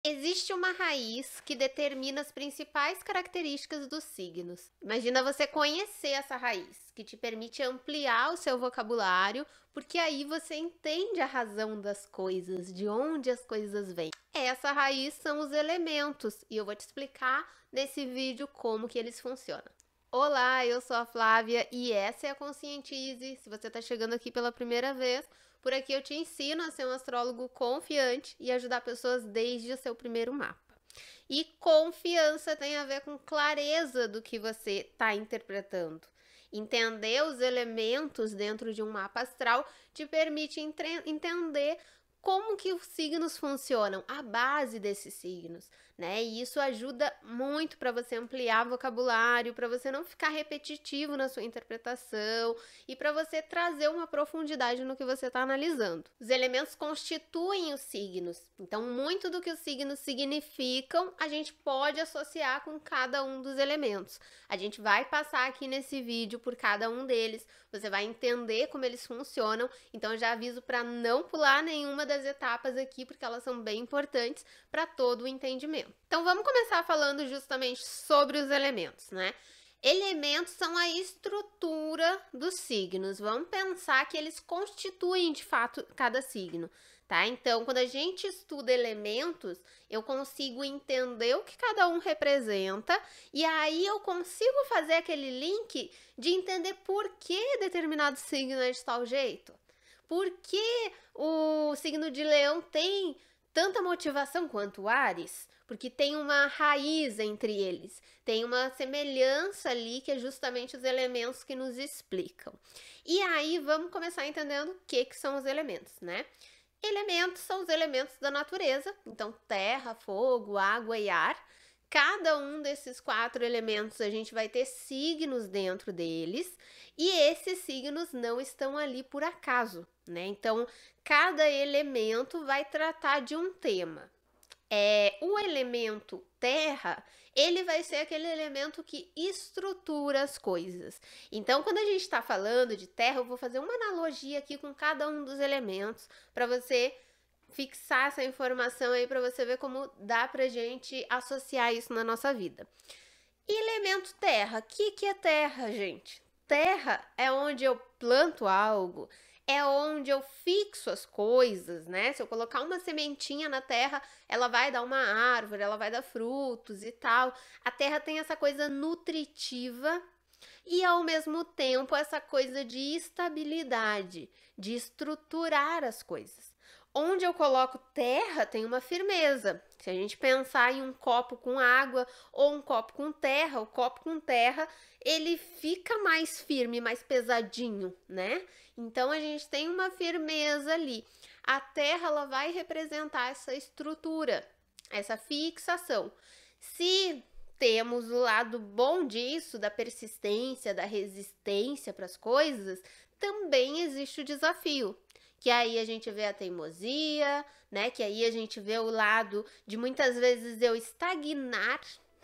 Existe uma raiz que determina as principais características dos signos. Imagina você conhecer essa raiz, que te permite ampliar o seu vocabulário, porque aí você entende a razão das coisas, de onde as coisas vêm. Essa raiz são os elementos, e eu vou te explicar nesse vídeo como que eles funcionam. Olá, eu sou a Flávia e essa é a Conscientize. Se você está chegando aqui pela primeira vez, por aqui eu te ensino a ser um astrólogo confiante e ajudar pessoas desde o seu primeiro mapa. E confiança tem a ver com clareza do que você está interpretando. Entender os elementos dentro de um mapa astral te permite entender como que os signos funcionam, a base desses signos, né? E isso ajuda muito para você ampliar vocabulário, para você não ficar repetitivo na sua interpretação e para você trazer uma profundidade no que você está analisando. Os elementos constituem os signos, então muito do que os signos significam a gente pode associar com cada um dos elementos. A gente vai passar aqui nesse vídeo por cada um deles, você vai entender como eles funcionam, então eu já aviso para não pular nenhuma das etapas aqui, porque elas são bem importantes para todo o entendimento. Então vamos começar falando justamente sobre os elementos, né? Elementos são a estrutura dos signos. Vamos pensar que eles constituem de fato cada signo, tá? Então, quando a gente estuda elementos, eu consigo entender o que cada um representa e aí eu consigo fazer aquele link de entender por que determinado signo é de tal jeito. Por que o signo de Leão tem tanta motivação quanto o Áries? Porque tem uma raiz entre eles, tem uma semelhança ali que é justamente os elementos que nos explicam. E aí vamos começar entendendo o que são os elementos, né? Elementos são os elementos da natureza, então terra, fogo, água e ar. Cada um desses 4 elementos a gente vai ter signos dentro deles e esses signos não estão ali por acaso, né? Então, cada elemento vai tratar de um tema. O elemento terra, ele vai ser aquele elemento que estrutura as coisas. Então, quando a gente está falando de terra, eu vou fazer uma analogia aqui com cada um dos elementos para você fixar essa informação aí para você ver como dá pra gente associar isso na nossa vida. Elemento terra. O que é terra, gente? Terra é onde eu planto algo, é onde eu fixo as coisas, né? Se eu colocar uma sementinha na terra, ela vai dar uma árvore, ela vai dar frutos e tal. A terra tem essa coisa nutritiva e ao mesmo tempo essa coisa de estabilidade, de estruturar as coisas. Onde eu coloco terra tem uma firmeza. Se a gente pensar em um copo com água ou um copo com terra, o copo com terra, ele fica mais firme, mais pesadinho, né? Então a gente tem uma firmeza ali. A terra ela vai representar essa estrutura, essa fixação. Se temos o lado bom disso, da persistência, da resistência para as coisas, também existe o desafio. Que aí a gente vê a teimosia, né? Que aí a gente vê o lado de muitas vezes eu estagnar,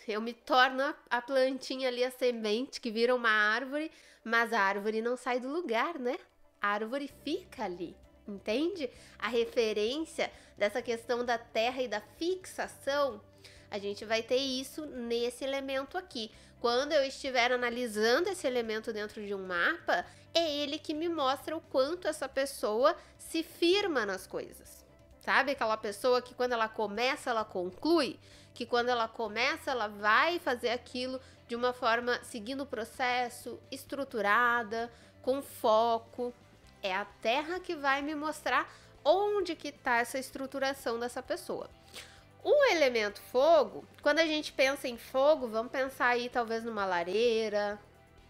eu me torno a plantinha ali, a semente que vira uma árvore, mas a árvore não sai do lugar, né? A árvore fica ali, entende? A referência dessa questão da terra e da fixação, a gente vai ter isso nesse elemento aqui. Quando eu estiver analisando esse elemento dentro de um mapa, é ele que me mostra o quanto essa pessoa se firma nas coisas. Sabe aquela pessoa que quando ela começa, ela conclui? Que quando ela começa, ela vai fazer aquilo de uma forma seguindo o processo, estruturada, com foco. É a terra que vai me mostrar onde que está essa estruturação dessa pessoa. O elemento fogo, quando a gente pensa em fogo, vamos pensar aí talvez numa lareira,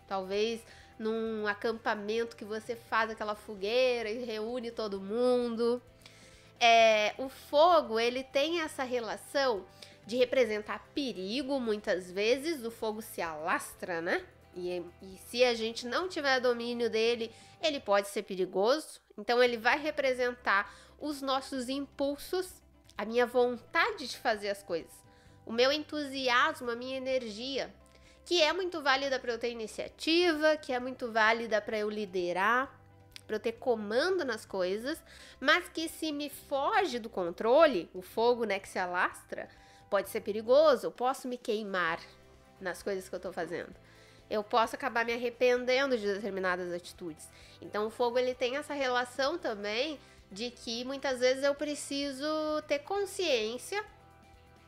talvez num acampamento que você faz aquela fogueira e reúne todo mundo. O fogo, ele tem essa relação de representar perigo, muitas vezes, o fogo se alastra, né? E se a gente não tiver domínio dele, ele pode ser perigoso. Então ele vai representar os nossos impulsos, a minha vontade de fazer as coisas, o meu entusiasmo, a minha energia, que é muito válida para eu ter iniciativa, que é muito válida para eu liderar, para eu ter comando nas coisas, mas que se me foge do controle, o fogo, né, que se alastra, pode ser perigoso, eu posso me queimar nas coisas que eu tô fazendo. Eu posso acabar me arrependendo de determinadas atitudes. Então o fogo ele tem essa relação também de que muitas vezes eu preciso ter consciência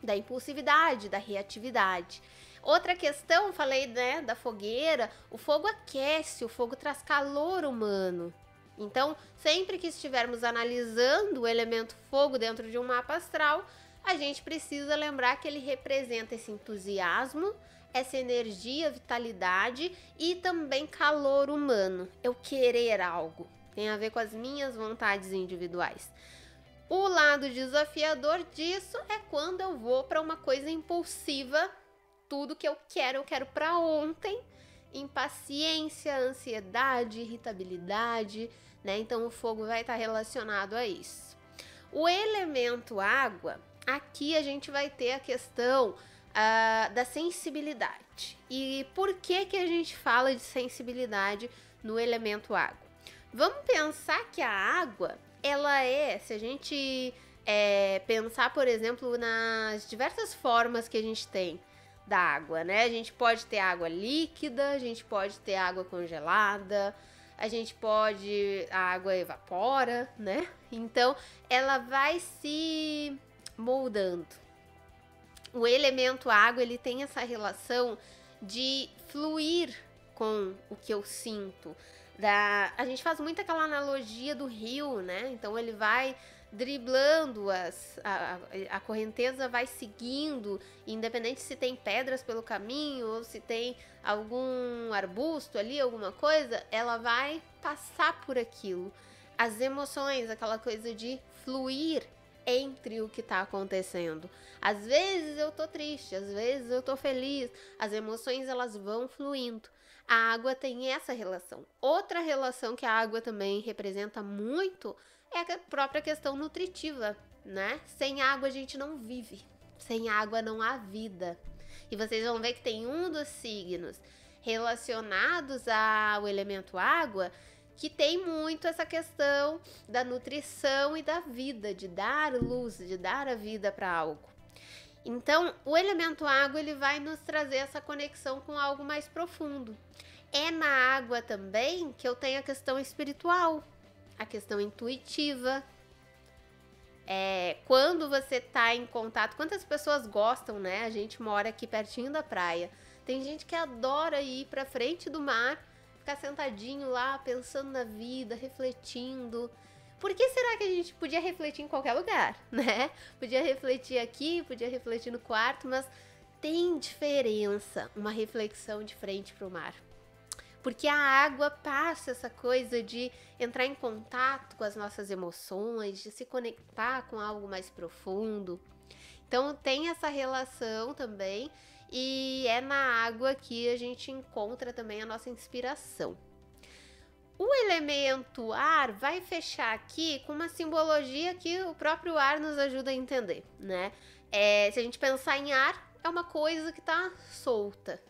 da impulsividade, da reatividade. Outra questão, falei, né, da fogueira, o fogo aquece, o fogo traz calor humano. Então, sempre que estivermos analisando o elemento fogo dentro de um mapa astral, a gente precisa lembrar que ele representa esse entusiasmo, essa energia, vitalidade e também calor humano. Eu querer algo, tem a ver com as minhas vontades individuais. O lado desafiador disso é quando eu vou para uma coisa impulsiva, tudo que eu quero para ontem, impaciência, ansiedade, irritabilidade, né? Então o fogo vai estar relacionado a isso. O elemento água, aqui a gente vai ter a questão da sensibilidade. E por que que a gente fala de sensibilidade no elemento água? Vamos pensar que a água, ela se a gente pensar, por exemplo, nas diversas formas que a gente tem da água, né? A gente pode ter água líquida, a gente pode ter água congelada, a água evapora, né? Então, ela vai se moldando. O elemento água, ele tem essa relação de fluir com o que eu sinto. A gente faz muito aquela analogia do rio, né? Então ele vai driblando, a correnteza vai seguindo, independente se tem pedras pelo caminho ou se tem algum arbusto ali, alguma coisa, ela vai passar por aquilo. As emoções, aquela coisa de fluir entre o que tá acontecendo. Às vezes eu tô triste, às vezes eu tô feliz, as emoções elas vão fluindo. A água tem essa relação. Outra relação que a água também representa muito é a própria questão nutritiva, né? Sem água a gente não vive, sem água não há vida. E vocês vão ver que tem um dos signos relacionados ao elemento água que tem muito essa questão da nutrição e da vida, de dar luz, de dar a vida para algo. Então, o elemento água ele vai nos trazer essa conexão com algo mais profundo. É na água também que eu tenho a questão espiritual, a questão intuitiva. Quando você está em contato, quantas pessoas gostam, né? A gente mora aqui pertinho da praia. Tem gente que adora ir para frente do mar, ficar sentadinho lá, pensando na vida, refletindo. Por que será que a gente podia refletir em qualquer lugar, né? Podia refletir aqui, podia refletir no quarto, mas tem diferença uma reflexão de frente para o mar. Porque a água passa essa coisa de entrar em contato com as nossas emoções, de se conectar com algo mais profundo. Então tem essa relação também, e é na água que a gente encontra também a nossa inspiração. O elemento ar vai fechar aqui com uma simbologia que o próprio ar nos ajuda a entender, né? Se a gente pensar em ar, é uma coisa que tá solta.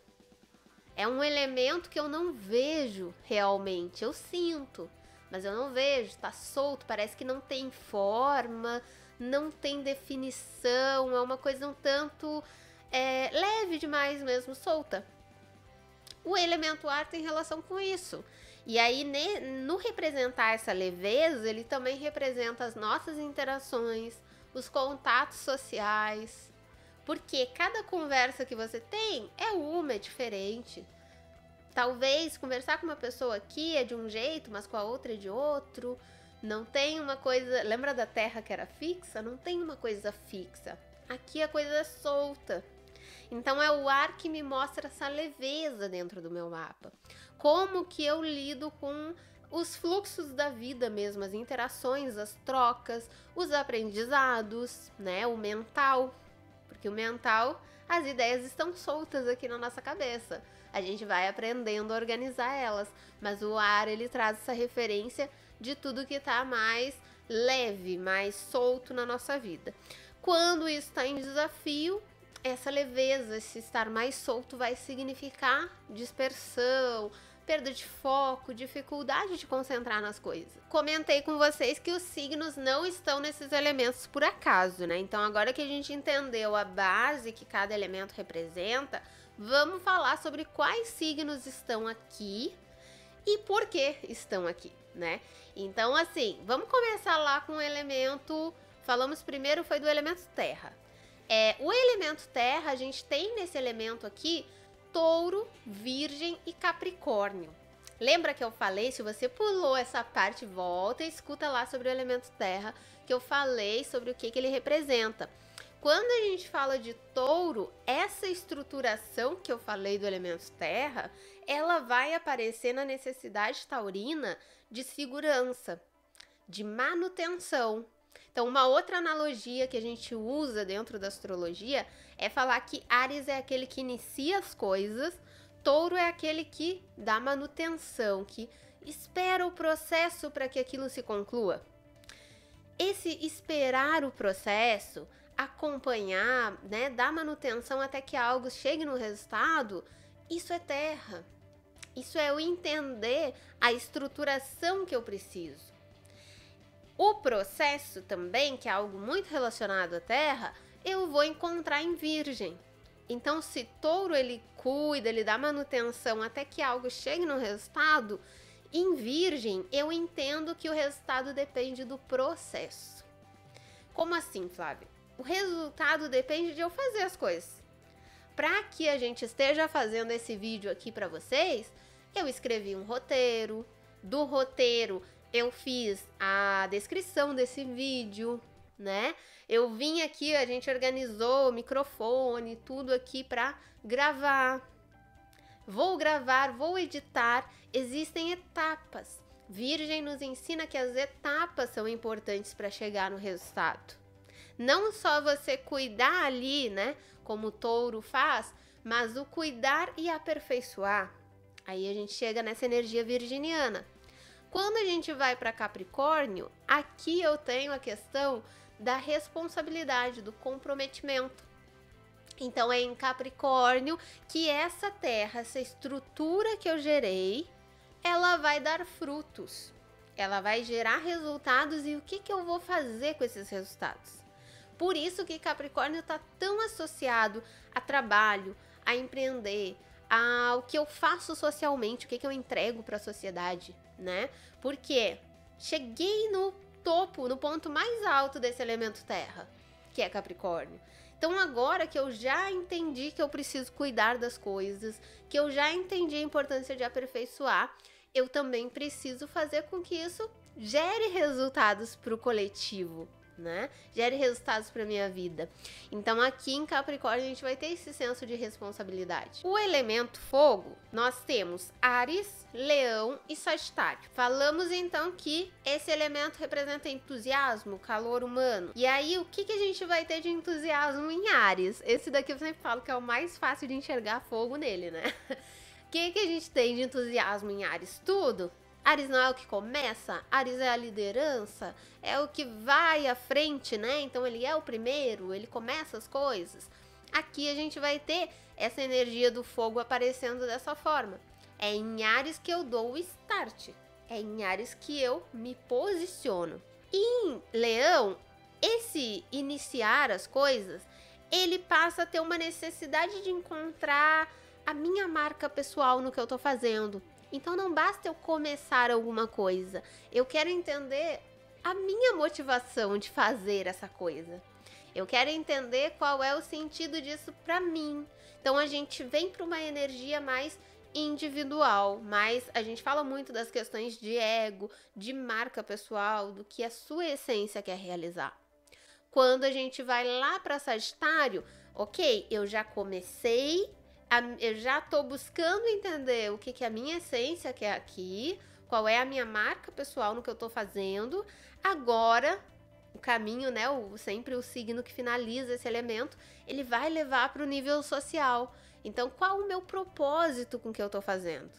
É um elemento que eu não vejo realmente, eu sinto, mas eu não vejo, tá solto, parece que não tem forma, não tem definição, é uma coisa um tanto leve demais mesmo, solta. O elemento ar tem relação com isso. E aí, no representar essa leveza, ele também representa as nossas interações, os contatos sociais. Porque cada conversa que você tem é diferente. Talvez conversar com uma pessoa aqui é de um jeito, mas com a outra é de outro. Não tem uma coisa... Lembra da terra que era fixa? Não tem uma coisa fixa. Aqui a coisa é solta. Então é o ar que me mostra essa leveza dentro do meu mapa. Como que eu lido com os fluxos da vida mesmo, as interações, as trocas, os aprendizados, né? O mental. Porque o mental, as ideias estão soltas aqui na nossa cabeça. A gente vai aprendendo a organizar elas. Mas o ar, ele traz essa referência de tudo que tá mais leve, mais solto na nossa vida. Quando isso está em desafio, essa leveza, esse estar mais solto vai significar dispersão, perda de foco, dificuldade de concentrar nas coisas. Comentei com vocês que os signos não estão nesses elementos por acaso, né? Então agora que a gente entendeu a base que cada elemento representa, vamos falar sobre quais signos estão aqui e por que estão aqui, né? Então assim, vamos começar lá com o elemento, falamos primeiro foi do elemento terra. O elemento terra, a gente tem nesse elemento aqui Touro, Virgem e Capricórnio. Lembra que eu falei, se você pulou essa parte, volta e escuta lá sobre o elemento terra, que eu falei sobre o que ele representa. Quando a gente fala de touro, essa estruturação que eu falei do elemento terra, ela vai aparecer na necessidade taurina de segurança, de manutenção. Então, uma outra analogia que a gente usa dentro da astrologia é falar que Áries é aquele que inicia as coisas, Touro é aquele que dá manutenção, que espera o processo para que aquilo se conclua. Esse esperar o processo, acompanhar, né, dar manutenção até que algo chegue no resultado, isso é terra. Isso é eu entender a estruturação que eu preciso. O processo também, que é algo muito relacionado à terra, eu vou encontrar em Virgem. Então, se Touro ele cuida, ele dá manutenção até que algo chegue no resultado, em Virgem eu entendo que o resultado depende do processo. Como assim, Flávia? O resultado depende de eu fazer as coisas. Para que a gente esteja fazendo esse vídeo aqui para vocês, eu escrevi um roteiro. Do roteiro eu fiz a descrição desse vídeo, né? Eu vim aqui, a gente organizou o microfone, tudo aqui para gravar. Vou gravar, vou editar. Existem etapas. Virgem nos ensina que as etapas são importantes para chegar no resultado. Não só você cuidar ali, né? Como o touro faz, mas o cuidar e aperfeiçoar. Aí a gente chega nessa energia virginiana. Quando a gente vai para Capricórnio, aqui eu tenho a questão da responsabilidade, do comprometimento. Então é em Capricórnio que essa terra, essa estrutura que eu gerei, ela vai dar frutos. Ela vai gerar resultados e o que eu vou fazer com esses resultados? Por isso que Capricórnio está tão associado a trabalho, a empreender, ao que eu faço socialmente, o que eu entrego para a sociedade, né? Porque cheguei no topo, no ponto mais alto desse elemento terra, que é Capricórnio. Então agora que eu já entendi que eu preciso cuidar das coisas, que eu já entendi a importância de aperfeiçoar, eu também preciso fazer com que isso gere resultados para o coletivo, né? Gere resultados para minha vida. Então aqui em Capricórnio a gente vai ter esse senso de responsabilidade. O elemento fogo, nós temos Áries, Leão e Sagitário. Falamos então que esse elemento representa entusiasmo, calor humano. E aí o que a gente vai ter de entusiasmo em Áries? Esse daqui eu sempre falo que é o mais fácil de enxergar fogo nele, né? O que a gente tem de entusiasmo em Áries? Tudo. Áries não é o que começa, Áries é a liderança, é o que vai à frente, né? Então ele é o primeiro, ele começa as coisas. Aqui a gente vai ter essa energia do fogo aparecendo dessa forma. É em Áries que eu dou o start, é em Áries que eu me posiciono. E em Leão, esse iniciar as coisas, ele passa a ter uma necessidade de encontrar a minha marca pessoal no que eu tô fazendo. Então não basta eu começar alguma coisa, eu quero entender a minha motivação de fazer essa coisa. Eu quero entender qual é o sentido disso para mim. Então a gente vem para uma energia mais individual, mas a gente fala muito das questões de ego, de marca pessoal, do que a sua essência quer realizar. Quando a gente vai lá para Sagitário, ok, eu já comecei, eu já estou buscando entender o que a minha essência quer aqui, qual é a minha marca pessoal no que eu estou fazendo. Agora, o caminho, né, sempre o signo que finaliza esse elemento, ele vai levar para o nível social. Então, qual o meu propósito com o que eu estou fazendo?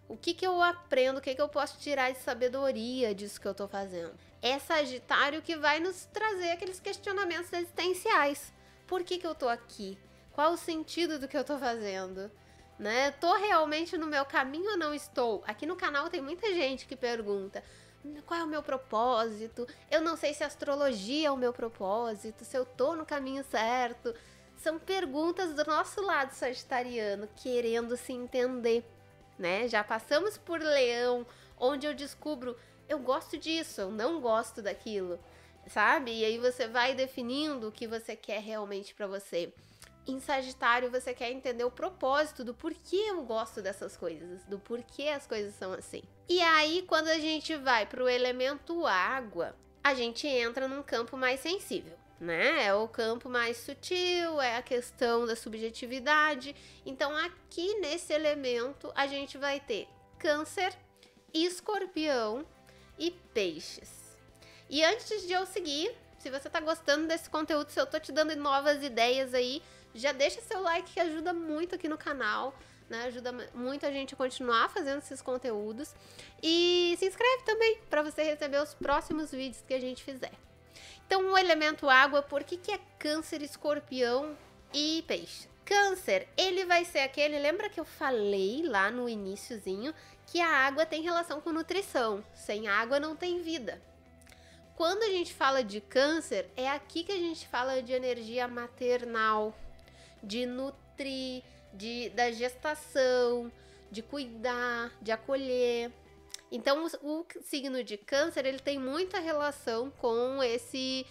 O que eu aprendo, o que eu posso tirar de sabedoria disso que eu estou fazendo? É Sagitário que vai nos trazer aqueles questionamentos existenciais. Por que eu estou aqui? Qual o sentido do que eu tô fazendo? né? Tô realmente no meu caminho ou não estou? Aqui no canal tem muita gente que pergunta: qual é o meu propósito? Eu não sei se a astrologia é o meu propósito, se eu tô no caminho certo. São perguntas do nosso lado sagitariano, querendo se entender, né? Já passamos por Leão, onde eu descubro, eu gosto disso, eu não gosto daquilo, sabe? E aí você vai definindo o que você quer realmente pra você. Em Sagitário, você quer entender o propósito do porquê eu gosto dessas coisas, do porquê as coisas são assim. E aí, quando a gente vai pro elemento água, a gente entra num campo mais sensível, né? É o campo mais sutil, é a questão da subjetividade. Então, aqui nesse elemento, a gente vai ter Câncer, Escorpião e Peixes. E antes de eu seguir, se você tá gostando desse conteúdo, se eu tô te dando novas ideias aí, já deixa seu like que ajuda muito aqui no canal, né? Ajuda muito a gente a continuar fazendo esses conteúdos. E se inscreve também para você receber os próximos vídeos que a gente fizer. Então, o elemento água, por que é Câncer, Escorpião e Peixe? Câncer, ele vai ser aquele, lembra que eu falei lá no iniciozinho que a água tem relação com nutrição. Sem água não tem vida. Quando a gente fala de Câncer, é aqui que a gente fala de energia maternal, de nutrir, da gestação, de cuidar, de acolher. Então, o signo de Câncer, ele tem muita relação com esse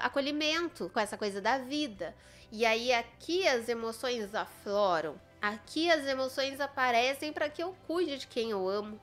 acolhimento, com essa coisa da vida. E aí, aqui as emoções afloram. Aqui as emoções aparecem para que eu cuide de quem eu amo,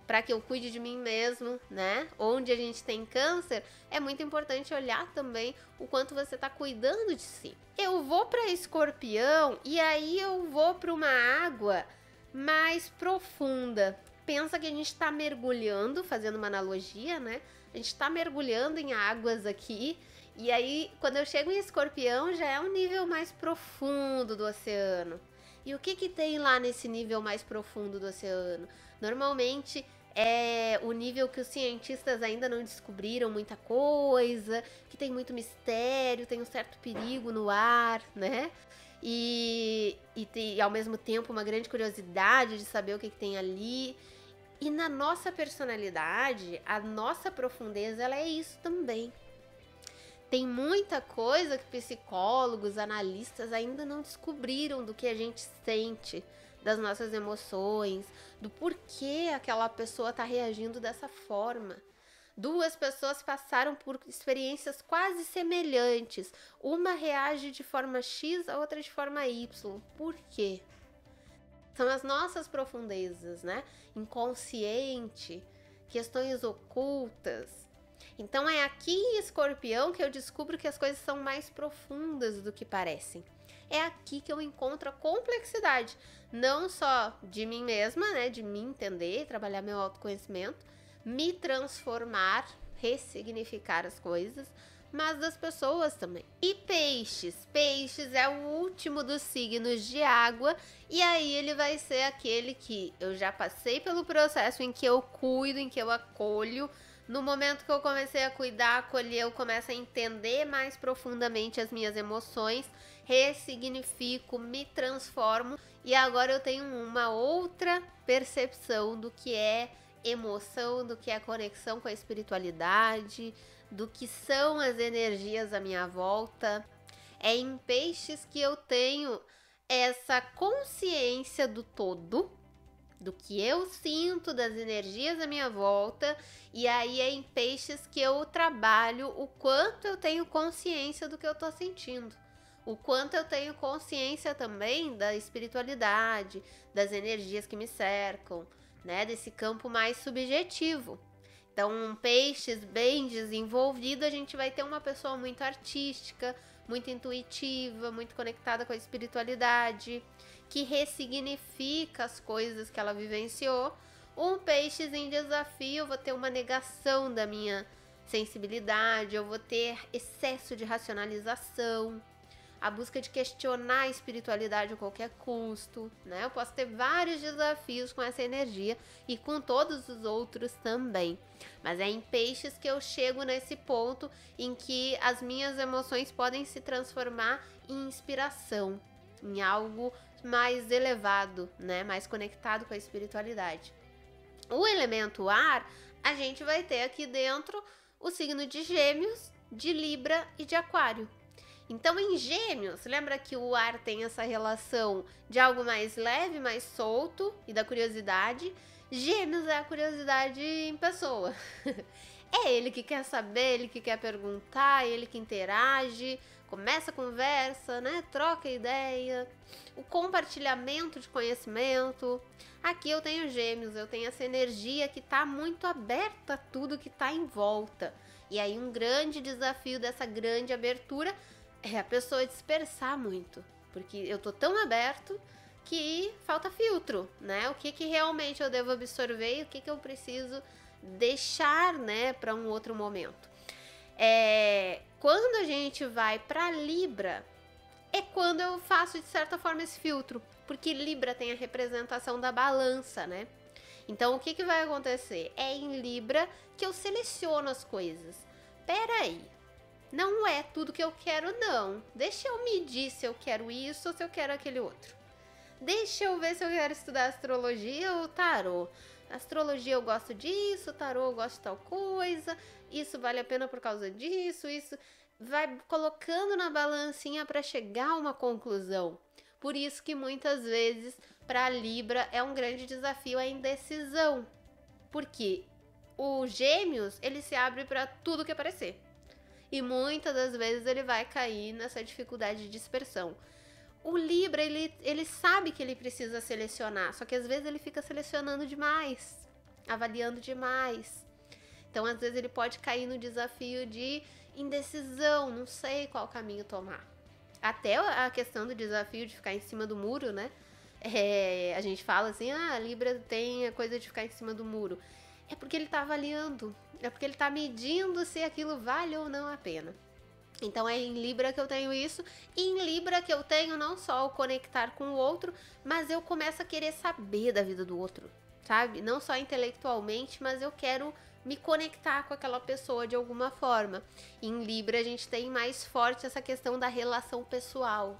para que eu cuide de mim mesmo, né? Onde a gente tem Câncer, é muito importante olhar também o quanto você tá cuidando de si. Eu vou para Escorpião e aí eu vou para uma água mais profunda. Pensa que a gente tá mergulhando, fazendo uma analogia, né? A gente tá mergulhando em águas aqui. E aí, quando eu chego em Escorpião, já é um nível mais profundo do oceano. E o que tem lá nesse nível mais profundo do oceano? Normalmente é o nível que os cientistas ainda não descobriram muita coisa, que tem muito mistério, tem um certo perigo no ar, né? E ao mesmo tempo uma grande curiosidade de saber o que tem ali. E na nossa personalidade, a nossa profundeza, ela é isso também. Tem muita coisa que psicólogos, analistas ainda não descobriram do que a gente sente, das nossas emoções, do porquê aquela pessoa está reagindo dessa forma. Duas pessoas passaram por experiências quase semelhantes. Uma reage de forma X, a outra de forma Y. Por quê? São as nossas profundezas, né? Inconsciente, questões ocultas. Então é aqui em Escorpião que eu descubro que as coisas são mais profundas do que parecem. É aqui que eu encontro a complexidade, não só de mim mesma, né, de me entender, trabalhar meu autoconhecimento, me transformar, ressignificar as coisas, mas das pessoas também. E Peixes? Peixes é o último dos signos de água, e aí ele vai ser aquele que eu já passei pelo processo em que eu cuido, em que eu acolho. No momento que eu comecei a cuidar, acolher, eu começo a entender mais profundamente as minhas emoções, ressignifico, me transformo e agora eu tenho uma outra percepção do que é emoção, do que é conexão com a espiritualidade, do que são as energias à minha volta. É em Peixes que eu tenho essa consciência do todo, do que eu sinto, das energias à minha volta, e aí é em Peixes que eu trabalho o quanto eu tenho consciência do que eu tô sentindo, o quanto eu tenho consciência também da espiritualidade, das energias que me cercam, né, desse campo mais subjetivo. Então, um Peixes bem desenvolvido, a gente vai ter uma pessoa muito artística, muito intuitiva, muito conectada com a espiritualidade, que ressignifica as coisas que ela vivenciou. Um Peixes em desafio, eu vou ter uma negação da minha sensibilidade, eu vou ter excesso de racionalização, a busca de questionar a espiritualidade a qualquer custo, né? Eu posso ter vários desafios com essa energia e com todos os outros também. Mas é em Peixes que eu chego nesse ponto em que as minhas emoções podem se transformar em inspiração, em algo mais elevado, né? Mais conectado com a espiritualidade. O elemento ar, a gente vai ter aqui dentro o signo de Gêmeos, de Libra e de Aquário. Então, em Gêmeos, lembra que o ar tem essa relação de algo mais leve, mais solto e da curiosidade? Gêmeos é a curiosidade em pessoa. É ele que quer saber, ele que quer perguntar, ele que interage, começa a conversa, né? Troca ideia, o compartilhamento de conhecimento. Aqui eu tenho Gêmeos, eu tenho essa energia que tá muito aberta a tudo que tá em volta. E aí um grande desafio dessa grande abertura é a pessoa dispersar muito, porque eu tô tão aberto que falta filtro, né? O que realmente eu devo absorver e o que eu preciso deixar, né, para um outro momento. Quando a gente vai para Libra, é quando eu faço de certa forma esse filtro, porque Libra tem a representação da balança, né? Então o que vai acontecer? É em Libra que eu seleciono as coisas. Peraí, não é tudo que eu quero, não. Deixa eu medir se eu quero isso ou se eu quero aquele outro. Deixa eu ver se eu quero estudar astrologia ou tarô. Astrologia eu gosto disso, tarô eu gosto de tal coisa, isso vale a pena por causa disso, isso vai colocando na balancinha para chegar a uma conclusão. Por isso que muitas vezes para Libra é um grande desafio a indecisão, porque o Gêmeos ele se abre para tudo que aparecer e muitas das vezes ele vai cair nessa dificuldade de dispersão. O Libra, ele sabe que ele precisa selecionar, só que às vezes ele fica selecionando demais, avaliando demais. Então, às vezes ele pode cair no desafio de indecisão, não sei qual caminho tomar. Até a questão do desafio de ficar em cima do muro, né? A gente fala assim, Libra tem a coisa de ficar em cima do muro. É porque ele tá avaliando, é porque ele tá medindo se aquilo vale ou não a pena. Então é em Libra que eu tenho isso, e em Libra que eu tenho não só o conectar com o outro, mas eu começo a querer saber da vida do outro, sabe? Não só intelectualmente, mas eu quero me conectar com aquela pessoa de alguma forma. Em Libra a gente tem mais forte essa questão da relação pessoal,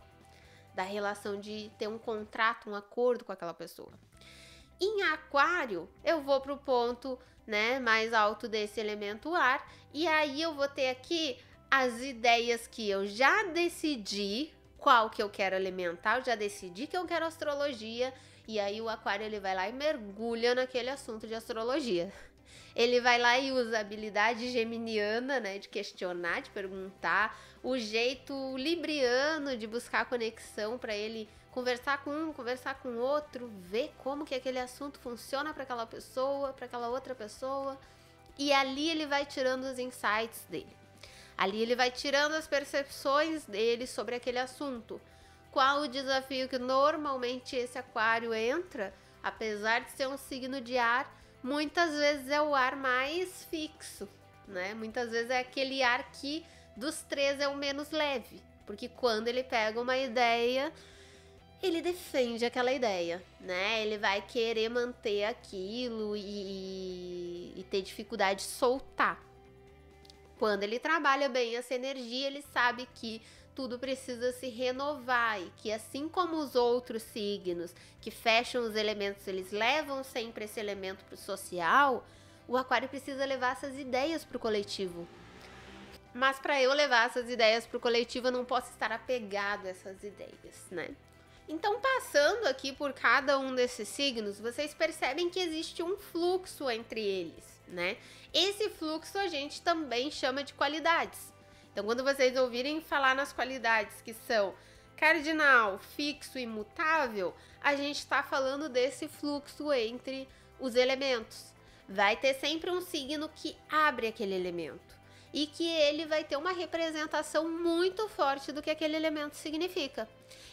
da relação de ter um contrato, um acordo com aquela pessoa. Em Aquário, eu vou pro ponto, né, mais alto desse elemento ar, e aí eu vou ter aqui as ideias que eu já decidi qual que eu quero alimentar, eu já decidi que eu quero astrologia, e aí o Aquário ele vai lá e mergulha naquele assunto de astrologia. Ele vai lá e usa a habilidade geminiana, né, de questionar, de perguntar, o jeito libriano de buscar conexão para ele conversar com um, conversar com outro, ver como que aquele assunto funciona para aquela pessoa, para aquela outra pessoa, e ali ele vai tirando os insights dele. Ali ele vai tirando as percepções dele sobre aquele assunto. Qual o desafio que normalmente esse Aquário entra? Apesar de ser um signo de ar, muitas vezes é o ar mais fixo, né? Muitas vezes é aquele ar que dos três é o menos leve. Porque quando ele pega uma ideia, ele defende aquela ideia, né? Ele vai querer manter aquilo e ter dificuldade de soltar. Quando ele trabalha bem essa energia, ele sabe que tudo precisa se renovar e que assim como os outros signos que fecham os elementos, eles levam sempre esse elemento para o social, o Aquário precisa levar essas ideias para o coletivo. Mas para eu levar essas ideias para o coletivo, eu não posso estar apegado a essas ideias, né? Então, passando aqui por cada um desses signos, vocês percebem que existe um fluxo entre eles, né? Esse fluxo a gente também chama de qualidades. Então, quando vocês ouvirem falar nas qualidades que são cardinal, fixo e mutável, a gente está falando desse fluxo entre os elementos. Vai ter sempre um signo que abre aquele elemento e que ele vai ter uma representação muito forte do que aquele elemento significa.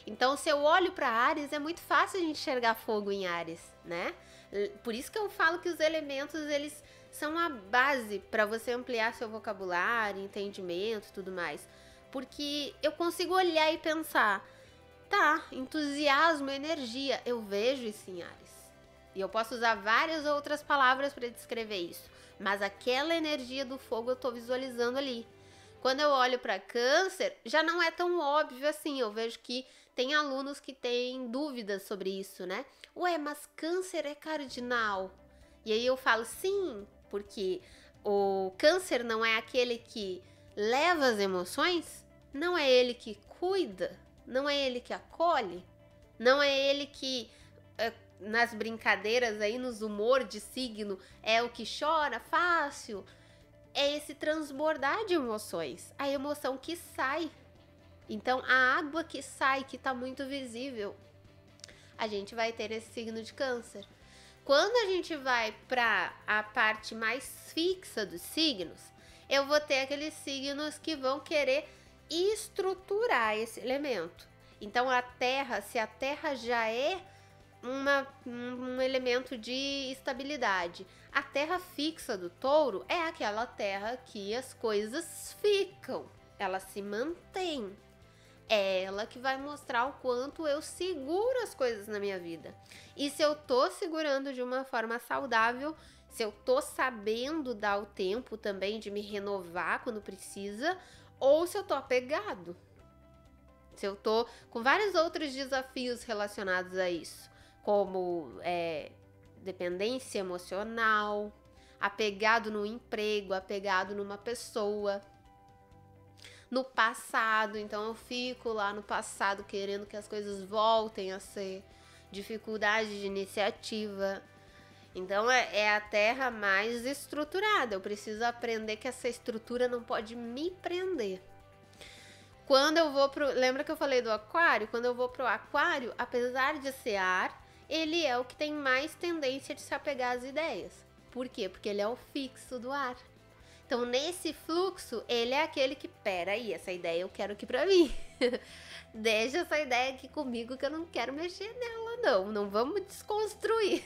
Então, se eu olho para Áries, é muito fácil de enxergar fogo em Áries, né? Por isso que eu falo que os elementos, eles são a base para você ampliar seu vocabulário, entendimento e tudo mais. Porque eu consigo olhar e pensar, tá, entusiasmo, energia, eu vejo isso em Áries. E eu posso usar várias outras palavras para descrever isso. Mas aquela energia do fogo eu tô visualizando ali. Quando eu olho para câncer, já não é tão óbvio assim. Eu vejo que tem alunos que têm dúvidas sobre isso, né? Ué, mas câncer é cardinal? E aí eu falo, sim, porque o câncer não é aquele que leva as emoções? Não é ele que cuida? Não é ele que acolhe? Não é ele que, nas brincadeiras aí, nos humor de signo, é o que chora fácil? É esse transbordar de emoções, a emoção que sai. Então, a água que sai, que tá muito visível, a gente vai ter esse signo de câncer. Quando a gente vai para a parte mais fixa dos signos, eu vou ter aqueles signos que vão querer estruturar esse elemento. Então, a terra, se a terra já é um elemento de estabilidade, a terra fixa do touro é aquela terra que as coisas ficam, ela se mantém. É ela que vai mostrar o quanto eu seguro as coisas na minha vida. E se eu tô segurando de uma forma saudável, se eu tô sabendo dar o tempo também de me renovar quando precisa, ou se eu tô apegado. Se eu tô com vários outros desafios relacionados a isso, como dependência emocional, apegado no emprego, apegado numa pessoa, no passado, então eu fico lá no passado querendo que as coisas voltem a ser, dificuldade de iniciativa. Então é a terra mais estruturada, eu preciso aprender que essa estrutura não pode me prender. Quando eu vou lembra que eu falei do aquário? Quando eu vou pro aquário, apesar de ser ar, ele é o que tem mais tendência de se apegar às ideias. Por quê? Porque ele é o fixo do ar. Então, nesse fluxo, ele é aquele que, peraí, essa ideia eu quero aqui pra mim. Deixa essa ideia aqui comigo que eu não quero mexer nela, não. Não vamos desconstruir.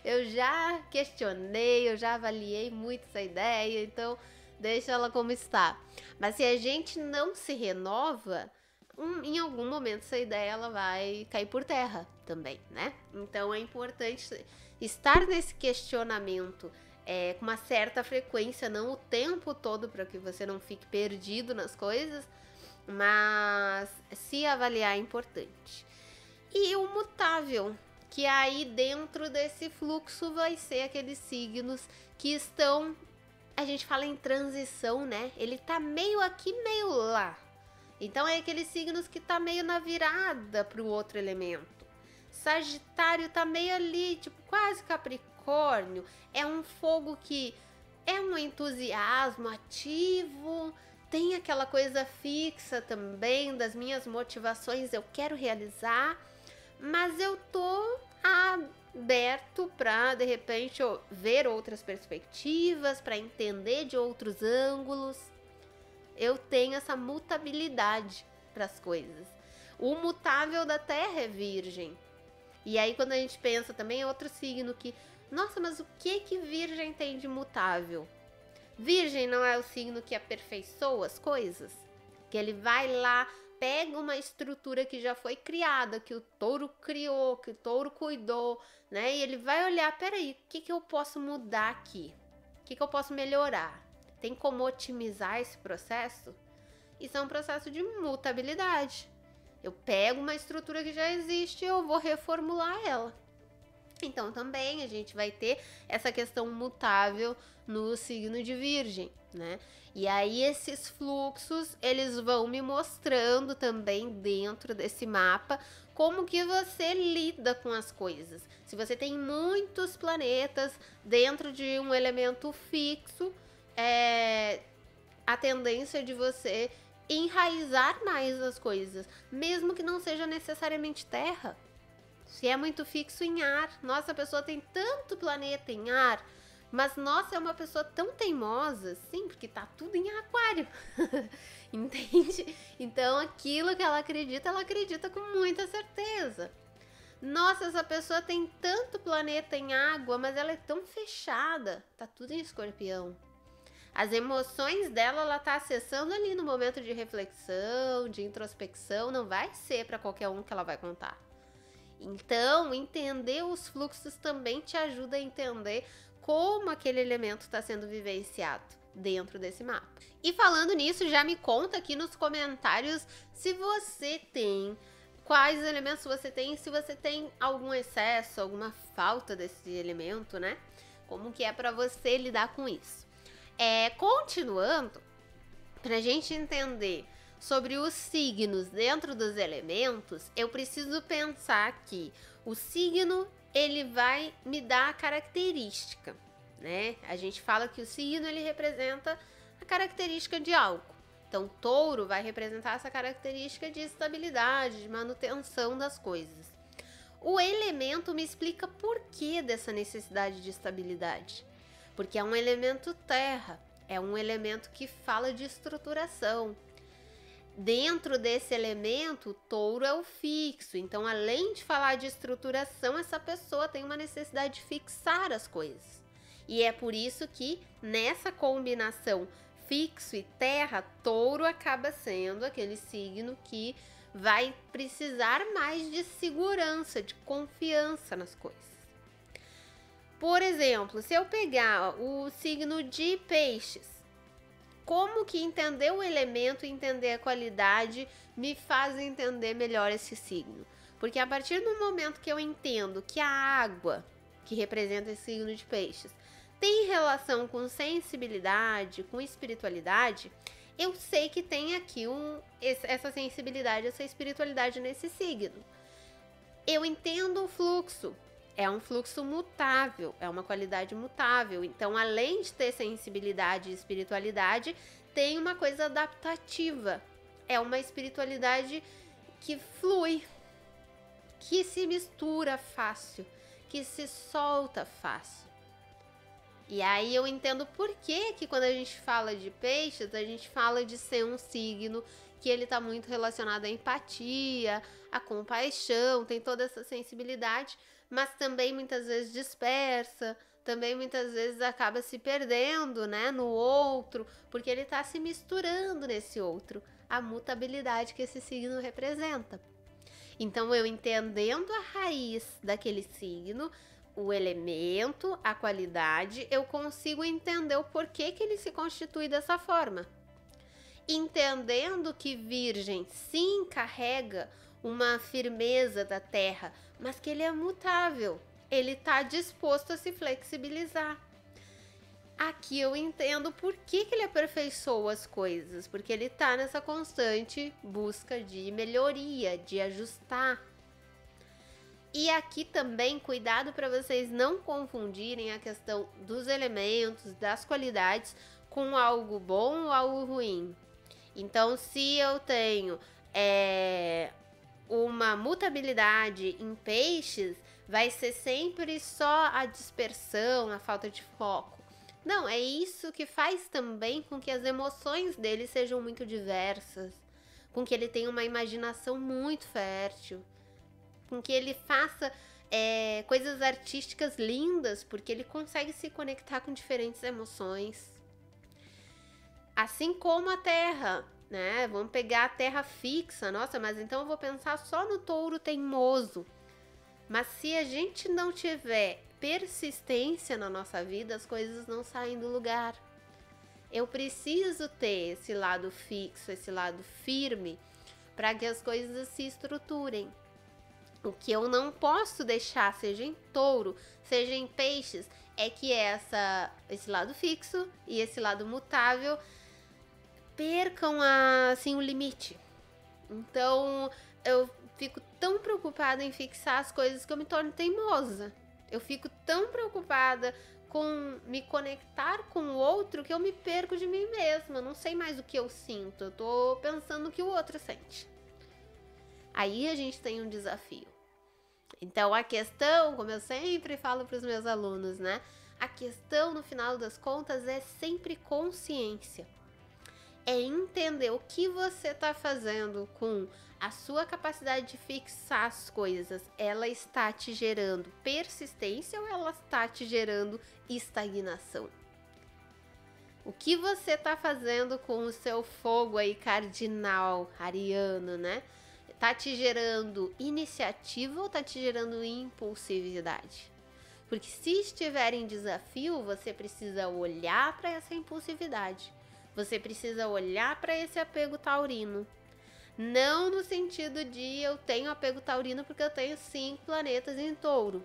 Eu já questionei, eu já avaliei muito essa ideia, então deixa ela como está. Mas se a gente não se renova, em algum momento essa ideia ela vai cair por terra também, né? Então é importante estar nesse questionamento com uma certa frequência, não o tempo todo, para que você não fique perdido nas coisas, mas se avaliar é importante. E o mutável, que aí dentro desse fluxo vai ser aqueles signos que estão, a gente fala em transição, né? Ele tá meio aqui, meio lá. Então é aqueles signos que tá meio na virada pro outro elemento. Sagitário tá meio ali, tipo quase Capricórnio. É um fogo que é um entusiasmo ativo, tem aquela coisa fixa também das minhas motivações, eu quero realizar, mas eu tô aberto para de repente ver outras perspectivas, para entender de outros ângulos. Eu tenho essa mutabilidade para as coisas. O mutável da Terra é Virgem. E aí quando a gente pensa também é outro signo que, nossa, mas o que Virgem tem de mutável? Virgem não é o signo que aperfeiçoa as coisas? Que ele vai lá, pega uma estrutura que já foi criada, que o touro criou, que o touro cuidou, né? E ele vai olhar, peraí, o que eu posso mudar aqui? O que eu posso melhorar? Tem como otimizar esse processo? Isso é um processo de mutabilidade. Eu pego uma estrutura que já existe e eu vou reformular ela. Então também a gente vai ter essa questão mutável no signo de Virgem, né? E aí esses fluxos, eles vão me mostrando também dentro desse mapa como que você lida com as coisas. Se você tem muitos planetas dentro de um elemento fixo, a tendência de você enraizar mais as coisas, mesmo que não seja necessariamente terra. Se é muito fixo em ar, nossa, a pessoa tem tanto planeta em ar, mas nossa, é uma pessoa tão teimosa, sim, porque tá tudo em aquário. Entende? Então aquilo que ela acredita com muita certeza. Nossa, essa pessoa tem tanto planeta em água, mas ela é tão fechada, tá tudo em Escorpião. As emoções dela, ela tá acessando ali no momento de reflexão, de introspecção, não vai ser para qualquer um que ela vai contar. Então, entender os fluxos também te ajuda a entender como aquele elemento está sendo vivenciado. dentro desse mapa. E falando nisso, já me conta aqui nos comentários se você tem, quais elementos você tem, se você tem algum excesso, alguma falta desse elemento, né? Como que é para você lidar com isso. Continuando, pra gente entender sobre os signos dentro dos elementos, eu preciso pensar que o signo, ele vai me dar a característica, né? A gente fala que o signo, ele representa a característica de algo. Então, touro vai representar essa característica de estabilidade, de manutenção das coisas. O elemento me explica por que dessa necessidade de estabilidade. Porque é um elemento terra, é um elemento que fala de estruturação. Dentro desse elemento, o touro é o fixo. Então, além de falar de estruturação, essa pessoa tem uma necessidade de fixar as coisas. E é por isso que nessa combinação fixo e terra, touro acaba sendo aquele signo que vai precisar mais de segurança, de confiança nas coisas. Por exemplo, se eu pegar o signo de peixes, como que entender o elemento e entender a qualidade me faz entender melhor esse signo? Porque a partir do momento que eu entendo que a água, que representa esse signo de peixes, tem relação com sensibilidade, com espiritualidade, eu sei que tem aqui essa sensibilidade, essa espiritualidade nesse signo. Eu entendo o fluxo, é um fluxo mutável, é uma qualidade mutável. Então, além de ter sensibilidade e espiritualidade, tem uma coisa adaptativa. É uma espiritualidade que flui, que se mistura fácil, que se solta fácil. E aí eu entendo por que quando a gente fala de peixes, a gente fala de ser um signo que ele está muito relacionado à empatia, à compaixão, tem toda essa sensibilidade, mas também muitas vezes dispersa, também muitas vezes acaba se perdendo, né, no outro, porque ele está se misturando nesse outro, a mutabilidade que esse signo representa. Então, eu entendendo a raiz daquele signo, o elemento, a qualidade, eu consigo entender o porquê que ele se constitui dessa forma. Entendendo que Virgem sim carrega uma firmeza da terra, mas que ele é mutável, ele está disposto a se flexibilizar. Aqui eu entendo por que ele aperfeiçoa as coisas, porque ele está nessa constante busca de melhoria, de ajustar. E aqui também, cuidado para vocês não confundirem a questão dos elementos, das qualidades, com algo bom ou algo ruim. Então, se eu tenho uma mutabilidade em peixes, vai ser sempre só a dispersão, a falta de foco. Não, é isso que faz também com que as emoções dele sejam muito diversas, com que ele tenha uma imaginação muito fértil, com que ele faça coisas artísticas lindas, porque ele consegue se conectar com diferentes emoções. Assim como a terra, né? Vamos pegar a terra fixa. Nossa, mas então eu vou pensar só no touro teimoso. Mas se a gente não tiver persistência na nossa vida, as coisas não saem do lugar. Eu preciso ter esse lado fixo, esse lado firme, para que as coisas se estruturem. O que eu não posso deixar, seja em touro, seja em peixes, é que esse lado fixo e esse lado mutável percam assim, o limite. Então, eu fico tão preocupada em fixar as coisas que eu me torno teimosa. Eu fico tão preocupada com me conectar com o outro que eu me perco de mim mesma. Não sei mais o que eu sinto, eu tô pensando o que o outro sente. Aí a gente tem um desafio. Então, a questão, como eu sempre falo para os meus alunos, né? A questão, no final das contas, é sempre consciência. É entender o que você está fazendo com a sua capacidade de fixar as coisas. Ela está te gerando persistência ou ela está te gerando estagnação? O que você está fazendo com o seu fogo aí cardinal, ariano, né? Tá te gerando iniciativa ou tá te gerando impulsividade? Porque se estiver em desafio, você precisa olhar para essa impulsividade. Você precisa olhar para esse apego taurino. Não no sentido de eu tenho apego taurino porque eu tenho 5 planetas em touro.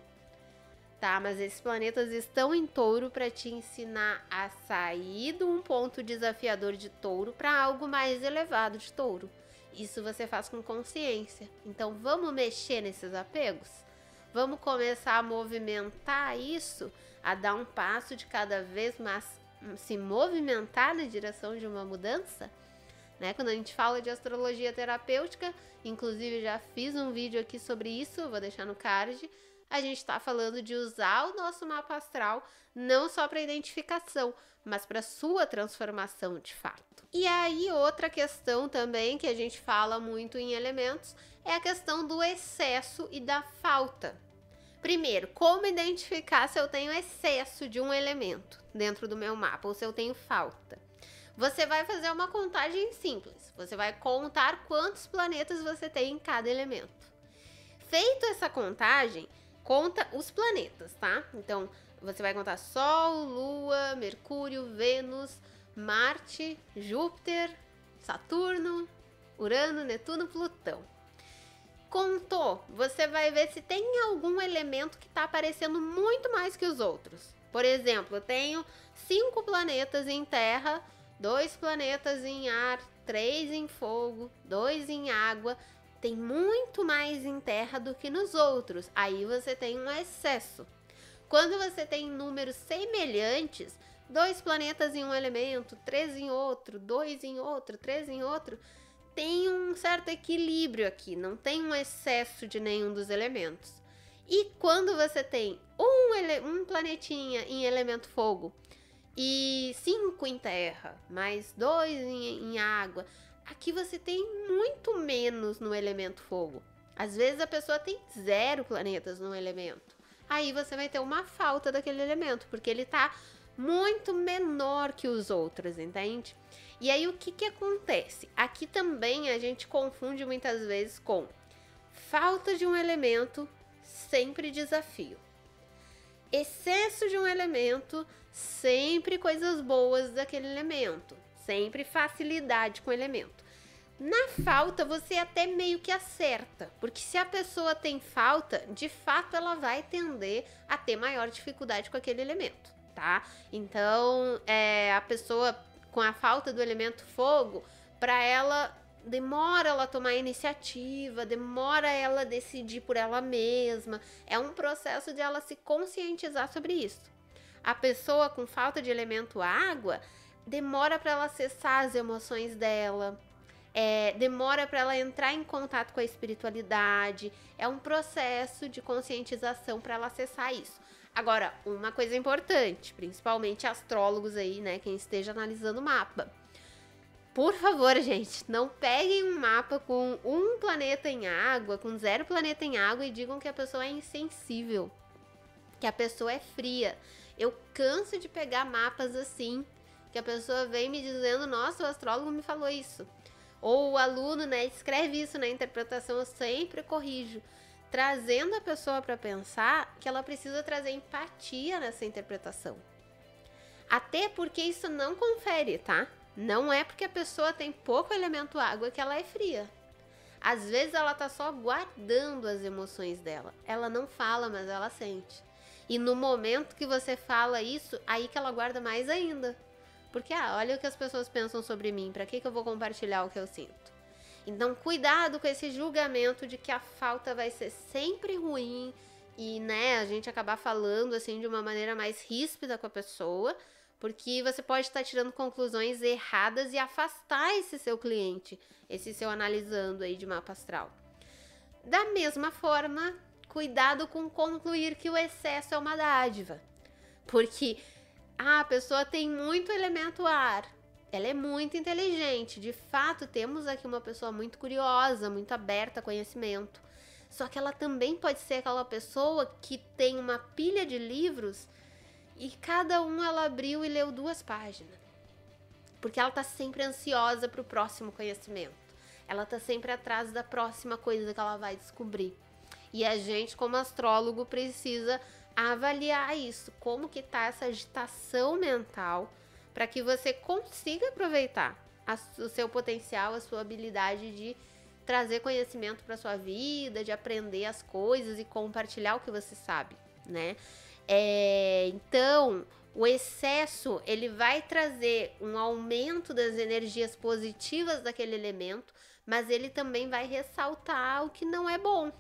Tá, mas esses planetas estão em touro para te ensinar a sair de um ponto desafiador de touro para algo mais elevado de touro. Isso você faz com consciência. Então vamos mexer nesses apegos? Vamos começar a movimentar isso, a dar um passo de cada vez mais, se movimentar na direção de uma mudança? Né? Quando a gente fala de astrologia terapêutica, inclusive já fiz um vídeo aqui sobre isso, vou deixar no card. A gente está falando de usar o nosso mapa astral não só para identificação, mas para sua transformação de fato. E aí outra questão também que a gente fala muito em elementos é a questão do excesso e da falta. Primeiro, como identificar se eu tenho excesso de um elemento dentro do meu mapa ou se eu tenho falta? Você vai fazer uma contagem simples. Você vai contar quantos planetas você tem em cada elemento. Feito essa contagem, conta os planetas, tá? Então, você vai contar Sol, Lua, Mercúrio, Vênus, Marte, Júpiter, Saturno, Urano, Netuno, Plutão. Contou, você vai ver se tem algum elemento que está aparecendo muito mais que os outros. Por exemplo, eu tenho 5 planetas em Terra, 2 planetas em ar, 3 em fogo, 2 em água. Tem muito mais em terra do que nos outros. Aí você tem um excesso. Quando você tem números semelhantes, 2 planetas em um elemento, 3 em outro, 2 em outro, 3 em outro, tem um certo equilíbrio aqui, não tem um excesso de nenhum dos elementos. E quando você tem um planetinha em elemento fogo e 5 em terra, mais 2 em água, aqui você tem muito menos no elemento fogo. Às vezes a pessoa tem 0 planetas no elemento. Aí você vai ter uma falta daquele elemento, porque ele tá muito menor que os outros, entende? E aí o que acontece? Aqui também a gente confunde muitas vezes com falta de um elemento, sempre desafio. Excesso de um elemento, sempre coisas boas daquele elemento. Sempre facilidade com o elemento. Na falta, você até meio que acerta, porque se a pessoa tem falta, de fato ela vai tender a ter maior dificuldade com aquele elemento, tá? Então, a pessoa com a falta do elemento fogo, para ela, demora ela tomar iniciativa, demora ela decidir por ela mesma, é um processo de ela se conscientizar sobre isso. A pessoa com falta de elemento água, demora para ela acessar as emoções dela, demora para ela entrar em contato com a espiritualidade, é um processo de conscientização para ela acessar isso. Agora, uma coisa importante, principalmente astrólogos aí, né, quem esteja analisando o mapa. Por favor, gente, não peguem um mapa com 1 planeta em água, com 0 planeta em água e digam que a pessoa é insensível, que a pessoa é fria. Eu canso de pegar mapas assim, que a pessoa vem me dizendo, nossa, o astrólogo me falou isso. Ou o aluno, né, escreve isso na interpretação, eu sempre corrijo. Trazendo a pessoa para pensar que ela precisa trazer empatia nessa interpretação. Até porque isso não confere, tá? Não é porque a pessoa tem pouco elemento água que ela é fria. Às vezes ela tá só guardando as emoções dela. Ela não fala, mas ela sente. E no momento que você fala isso, aí que ela guarda mais ainda. Porque, olha o que as pessoas pensam sobre mim, pra que eu vou compartilhar o que eu sinto? Então, cuidado com esse julgamento de que a falta vai ser sempre ruim e, né, a gente acabar falando, assim, de uma maneira mais ríspida com a pessoa, porque você pode estar tirando conclusões erradas e afastar esse seu cliente, esse seu analisando aí de mapa astral. Da mesma forma, cuidado com concluir que o excesso é uma dádiva, porque a pessoa tem muito elemento ar, ela é muito inteligente, de fato temos aqui uma pessoa muito curiosa, muito aberta a conhecimento, só que ela também pode ser aquela pessoa que tem uma pilha de livros e cada um ela abriu e leu 2 páginas, porque ela tá sempre ansiosa para o próximo conhecimento, ela tá sempre atrás da próxima coisa que ela vai descobrir. E a gente, como astrólogo, precisa a avaliar isso, como que tá essa agitação mental, para que você consiga aproveitar o seu potencial, a sua habilidade de trazer conhecimento para sua vida, de aprender as coisas e compartilhar o que você sabe, né? Então, o excesso, ele vai trazer um aumento das energias positivas daquele elemento, mas ele também vai ressaltar o que não é bom.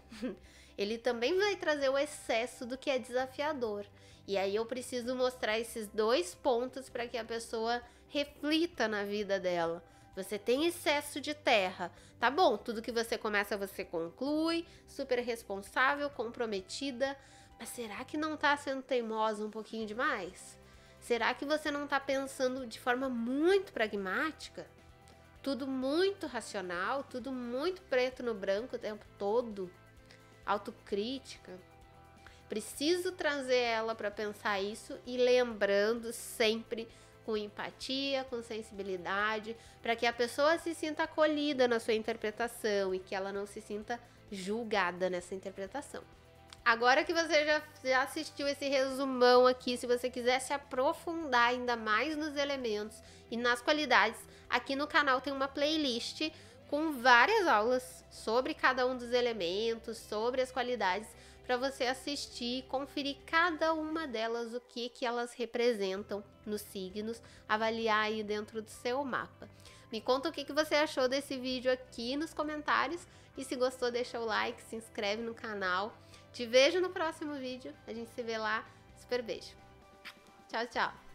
Ele também vai trazer o excesso do que é desafiador. E aí eu preciso mostrar esses dois pontos para que a pessoa reflita na vida dela. Você tem excesso de terra, tá bom? Tudo que você começa, você conclui, super responsável, comprometida. Mas será que não tá sendo teimosa um pouquinho demais? Será que você não tá pensando de forma muito pragmática? Tudo muito racional, tudo muito preto no branco o tempo todo? Autocrítica? Preciso trazer ela para pensar isso e lembrando sempre com empatia, com sensibilidade, para que a pessoa se sinta acolhida na sua interpretação e que ela não se sinta julgada nessa interpretação. Agora que você já assistiu esse resumão aqui, se você quiser se aprofundar ainda mais nos elementos e nas qualidades, aqui no canal tem uma playlist com várias aulas sobre cada um dos elementos, sobre as qualidades, para você assistir e conferir cada uma delas, o que elas representam nos signos, avaliar aí dentro do seu mapa. Me conta o que você achou desse vídeo aqui nos comentários e se gostou, deixa o like, se inscreve no canal. Te vejo no próximo vídeo, a gente se vê lá. Super beijo. Tchau, tchau.